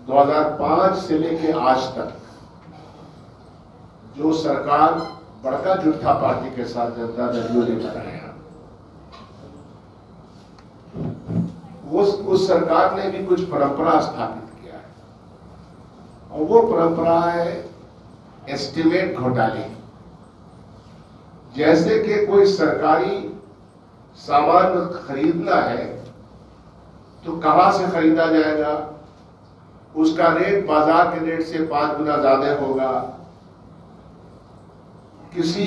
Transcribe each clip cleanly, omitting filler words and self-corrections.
2005 से लेके आज तक जो सरकार बड़का झूठा पार्टी के साथ जनता दल ने बनाया, उस सरकार ने भी कुछ परंपरा स्थापित किया है और वो परंपरा है एस्टीमेट घोटाले। जैसे कि कोई सरकारी सामान खरीदना है तो कहां से खरीदा जाएगा, उसका रेट बाजार के रेट से 5 गुना ज्यादा होगा। किसी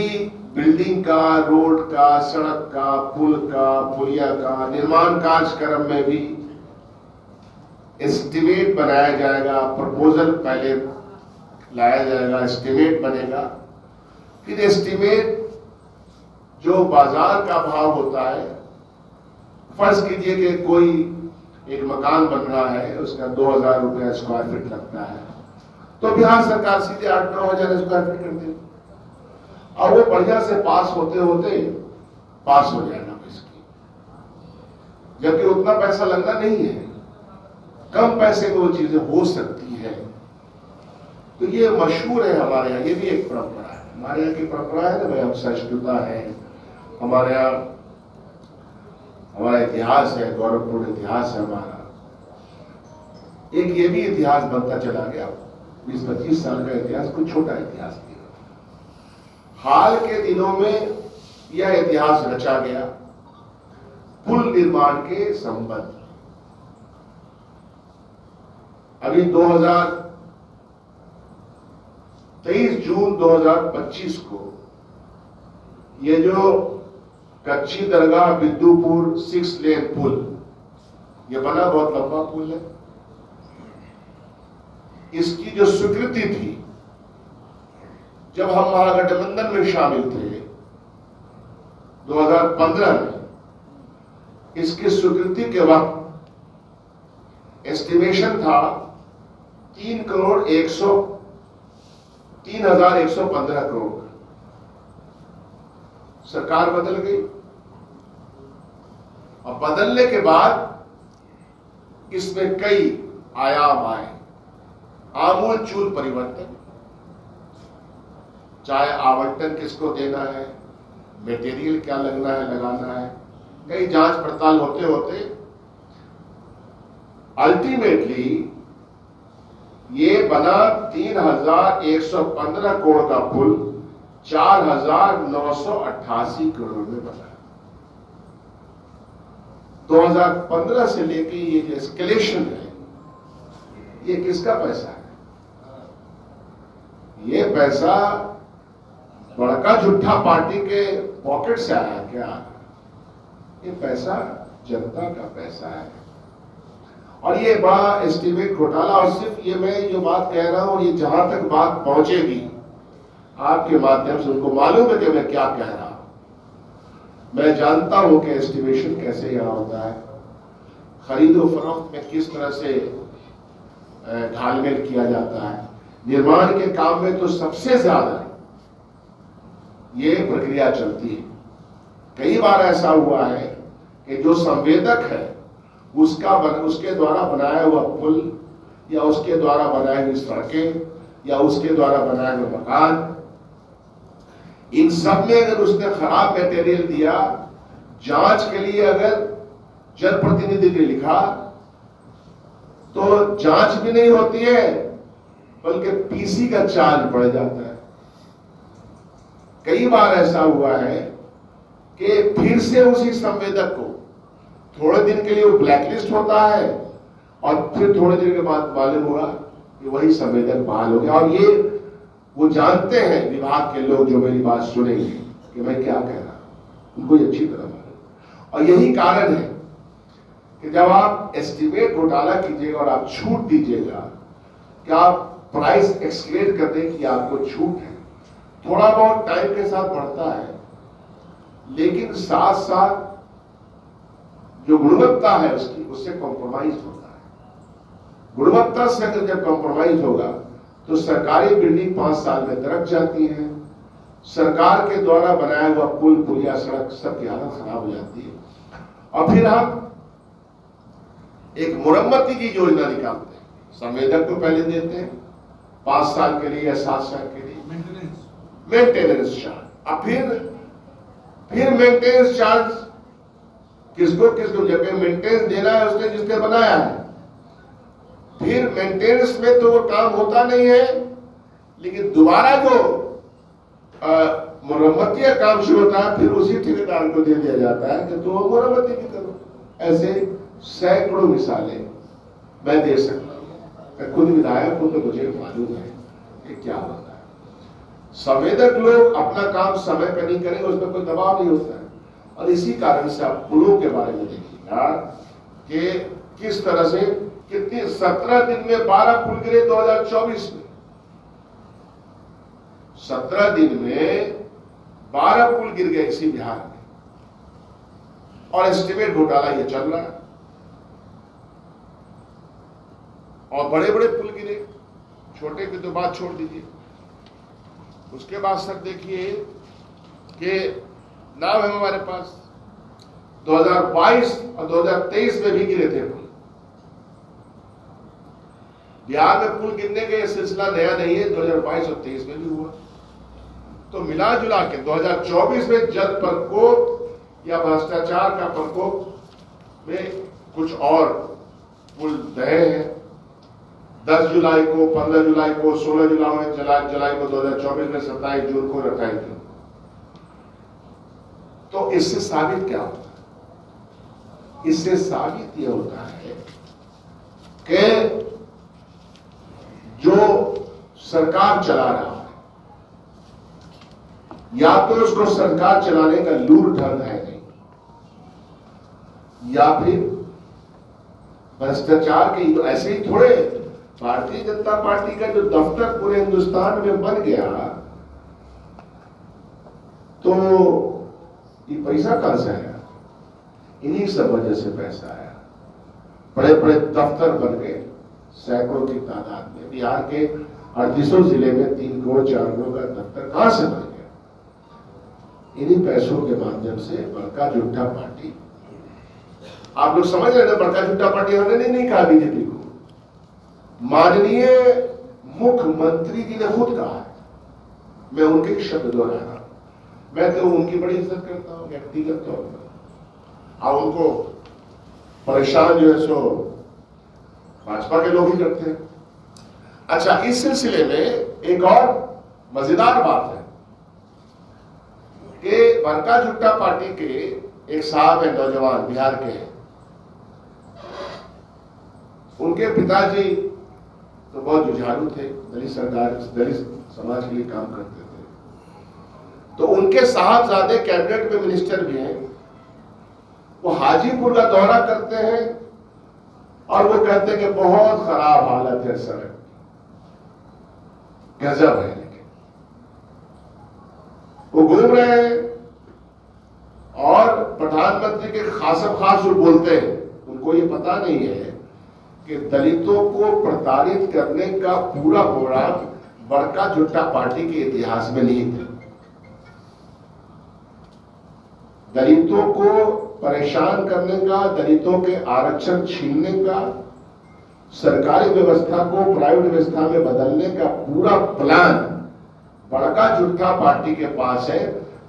बिल्डिंग का, रोड का, सड़क का, पुल का, पुलिया का निर्माण कार्यक्रम में भी एस्टीमेट बनाया जाएगा। प्रपोजल पहले लाया जाएगा, एस्टीमेट बनेगा, फिर एस्टीमेट जो बाजार का भाव होता है, फर्ज कीजिए कि कोई एक मकान बन रहा है, उसका 2000 रुपया स्क्वायर फीट लगता है, तो बिहार सरकार सीधे 8-9 हजार स्क्वायर फीट कर देगी और वो बढ़िया से पास होते होते पास हो जाएगा इसकी, जबकि उतना पैसा लगना नहीं है, कम पैसे में वो चीजें हो सकती है। तो ये मशहूर है हमारे यहाँ, ये भी एक परंपरा है, हमारे यहाँ की परंपरा है ना भाई, हम सहिष्णुता है हमारे यहाँ, हमारा इतिहास है, गौरवपूर्ण इतिहास है हमारा। एक ये भी इतिहास बनता चला गया, 20-25 साल का इतिहास, कुछ छोटा इतिहास नहीं। हाल के दिनों में यह इतिहास रचा गया पुल निर्माण के संबंध। अभी 23 जून 2025 को ये जो कच्ची दरगाह बिद्दुपुर 6 लेन पुल ये बना, बहुत लंबा पुल है, इसकी जो स्वीकृति थी जब हम महागठबंधन में शामिल थे 2015 में, इसकी स्वीकृति के वक्त एस्टिमेशन था 3,115 करोड़। सरकार बदल गई और बदलने के बाद इसमें कई आयाम आए, आमूलचूल परिवर्तन, चाहे आवंटन किसको देना है, मटेरियल क्या लगना है, लगाना है, कई जांच पड़ताल होते होते अल्टीमेटली ये बना 3,115 करोड़ का पुल 4,988 करोड़ में बना। 2015 से लेके ये जो एस्केलेशन है, ये किसका पैसा है? ये पैसा बड़का झूठा पार्टी के पॉकेट से आया क्या? ये पैसा जनता का पैसा है। और ये बड़ा एस्टीमेट घोटाला, और सिर्फ ये मैं जो बात कह रहा हूं, ये जहां तक बात पहुंचेगी आपके माध्यम से, उनको मालूम है कि मैं क्या कह रहा हूं। मैं जानता हूं कि एस्टिमेशन कैसे यहां होता है, खरीदो फरोख्त में किस तरह से घालमेल किया जाता है। निर्माण के काम में तो सबसे ज्यादा ये प्रक्रिया चलती है। कई बार ऐसा हुआ है कि जो संवेदक है उसके द्वारा बनाया हुआ पुल या उसके द्वारा बनाई हुई सड़कें या उसके द्वारा बनाए हुए मकान, इन सब में अगर उसने खराब मटेरियल दिया, जांच के लिए अगर जनप्रतिनिधि ने लिखा तो जांच भी नहीं होती है, बल्कि पीसी का चार्ज बढ़ जाता है। कई बार ऐसा हुआ है कि फिर से उसी संवेदक को थोड़े दिन के लिए वो ब्लैकलिस्ट होता है और फिर थोड़े दिन के बाद मालूम हुआ कि वही संवेदक बहाल हो गया। और ये वो जानते हैं विभाग के लोग जो मेरी बात सुनेंगे कि मैं क्या कह रहा हूं, उनको अच्छी तरह मालूम। और यही कारण है कि जब आप एस्टिमेट घोटाला कीजिएगा और आप छूट दीजिएगा कि आप प्राइस एक्सकेलेट कर दें कि आपको छूट है, थोड़ा बहुत टाइम के साथ बढ़ता है, लेकिन साथ साथ जो गुणवत्ता है उससे कॉम्प्रोमाइज होता है। गुणवत्ता से अगर जब कॉम्प्रोमाइज होगा तो सरकारी बिल्डिंग 5 साल में दरक जाती है, सरकार के द्वारा बनाया हुआ पुल, पुलिया, सड़क सबकी हालत खराब हो जाती है। और फिर हम एक मुरम्मती की योजना निकालते हैं संवेदक को पहले देते हैं 5 साल के लिए या 7 साल के लिए मेंटेनेंस चार्ज। अब फिर मेंटेनेंस चार्ज किसको जब मेंटेनेंस देना है उसने जिसने बनाया है, फिर मेंटेनेंस में तो वो काम होता नहीं है, लेकिन दोबारा जो मरम्मती का काम शुरू होता है फिर उसी ठेकेदार को दे दिया जाता है कि तो मरम्मती भी करो। ऐसे सैकड़ों मिसालें मैं दे सकता हूँ। मैं खुद विधायक हूं तो मुझे मालूम है कि क्या होता है। संवेदक लोग अपना काम समय पर नहीं करेंगे, उसमें कोई दबाव नहीं होता है। और इसी कारण से आप पुलों के बारे में देखिएगा कि किस तरह से कितनी 17 दिन में 12 पुल गिरे 2024 में। 17 दिन में 12 पुल गिर गए इसी बिहार में, और एस्टीमेट घोटाला ये चल रहा है। और बड़े बड़े पुल गिरे, छोटे की तो बात छोड़ दीजिए। उसके बाद सर देखिए कि नाम है हमारे पास 2022 और 2023 में भी गिरे थे पुल। बिहार में पुल गिरने का यह सिलसिला नया नहीं है, 2022 और 23 में भी हुआ। तो मिला जुला के 2024 में जल प्रकोप या भ्रष्टाचार का प्रकोप में कुछ और पुल दहे हैं। 10 जुलाई को, 15 जुलाई को, 16 जुलाई को 2024 में, 27 जून को, 28 जून। तो इससे साबित क्या होता है? इससे साबित यह होता है कि जो सरकार चला रहा है, या तो उसको सरकार चलाने का लूर ढंग है नहीं, या फिर भ्रष्टाचार के तो ऐसे ही थोड़े। भारतीय जनता पार्टी का जो दफ्तर पूरे हिंदुस्तान में बन गया, तो ये पैसा कहां से आया? इन्हीं सब वजह से पैसा आया। बड़े बड़े दफ्तर बन गए सैकड़ों की तादाद में। बिहार के 38 जिले में 3 करोड़ 4 करोड़ का दफ्तर कहां से बन गया? इन्हीं पैसों के माध्यम से बड़का झूठा पार्टी। आप लोग समझ रहे हैं ना, बड़का झूठा पार्टी हमने नहीं कहा बीजेपी को, माननीय मुख्यमंत्री जी ने खुद कहा है। मैं उनके ही शब्द दोहरा रहा हूं। मैं तो उनकी बड़ी इज्जत करता हूं व्यक्तिगत तौर पर, और उनको परेशान जो है सो भाजपा के लोग ही करते हैं। अच्छा, इस सिलसिले में एक और मजेदार बात है कि बड़का झूठा पार्टी के एक साहब है, नौजवान बिहार के हैं। उनके पिताजी तो बहुत जुझारू थे, दलित समाज के लिए काम करते थे। तो उनके साहबजादे कैबिनेट में मिनिस्टर भी हैं। वो हाजीपुर का दौरा करते हैं और वो कहते हैं कि बहुत खराब हालत है सड़क, गजब है। लेकिन वो घूम रहे हैं और प्रधानमंत्री के खासम खास जो बोलते हैं, उनको ये पता नहीं है कि दलितों को प्रताड़ित करने का पूरा प्रोग्राम बड़का झूठा पार्टी के इतिहास में नहीं था। दलितों को परेशान करने का, दलितों के आरक्षण छीनने का, सरकारी व्यवस्था को प्राइवेट व्यवस्था में बदलने का पूरा प्लान बड़का झूठा पार्टी के पास है,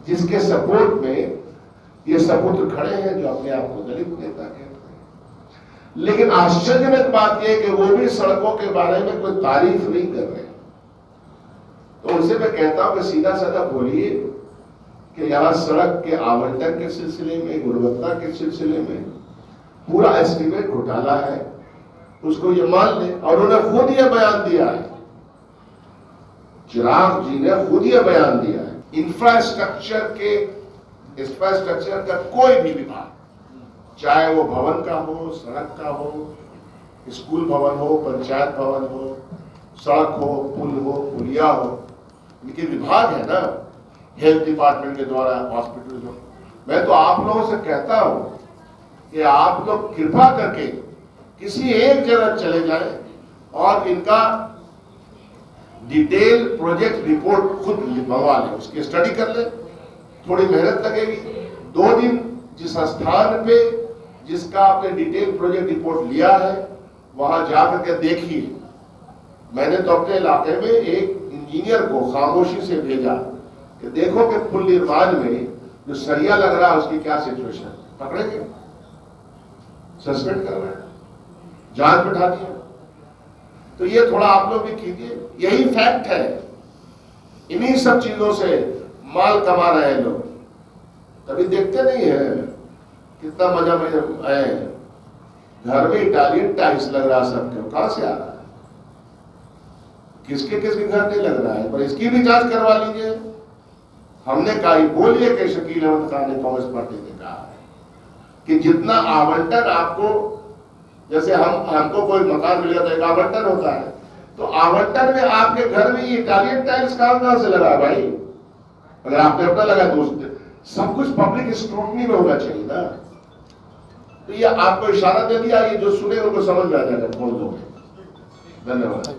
जिसके सपोर्ट में ये सपुत्र खड़े हैं जो अपने आप को दलित नेता कहते हैं। लेकिन आश्चर्यजनक बात यह कि वो भी सड़कों के बारे में कोई तारीफ नहीं कर रहे। तो उनसे मैं कहता हूं कि सीधा साधा बोलिए कि यहां सड़क के आवंटन के सिलसिले में, गुणवत्ता के सिलसिले में पूरा एस्टीमेट घोटाला है, उसको ये मान ले। और उन्होंने खुद ये बयान दिया है, चिराग जी ने खुद ये बयान दिया है। इंफ्रास्ट्रक्चर का कोई भी विभाग, चाहे वो भवन का हो, सड़क का हो, स्कूल भवन हो, पंचायत भवन हो, सड़क हो, पुल हो, पुलिया हो, इनके विभाग है ना, हेल्थ डिपार्टमेंट के द्वारा, हॉस्पिटल हो। मैं तो आप लोगों से कहता हूं कि आप लोग कृपा करके किसी एक जगह चले जाएं और इनका डिटेल प्रोजेक्ट रिपोर्ट खुद मंगवा लें, उसकी स्टडी कर लें। थोड़ी मेहनत लगेगी, 2 दिन जिस स्थान पे जिसका आपने डिटेल प्रोजेक्ट रिपोर्ट लिया है वहां जाकर के देखिए। मैंने तो अपने इलाके में एक इंजीनियर को खामोशी से भेजा कि देखो कि पुल निर्माण में जो सरिया लग रहा है उसकी क्या सिचुएशन है। पकड़ेंगे, सस्पेंड कर रहे हैं, जांच बैठा दिया। तो ये थोड़ा आप लोग भी कीजिए, यही फैक्ट है। इन्हीं सब चीजों से माल कमा रहे हैं लोग, कभी देखते नहीं है कितना मजा आए। घर में इटालियन टाइल्स लग रहा सबके, कहां से आ रहा है, किसके किसके घर नहीं लग रहा है, पर इसकी भी जांच करवा लीजिए। हमने कहा, बोलिए कि शकील अहमद खान ने, कांग्रेस पार्टी ने कहा है कि जितना आवंटन आपको, जैसे हमको कोई मकान मिलेगा तो एक आवंटन होता है, तो आवंटन में आपके घर में इटालियन टाइल्स कहां से लगा भाई? अगर आपने अपना लगा दोस्त, सब कुछ पब्लिक स्क्रूटनी में होना चाहिए ना। तो ये आपको इशारा दे दिया, ये जो सुने उनको समझ में आ जाएगा कौन लोग। धन्यवाद।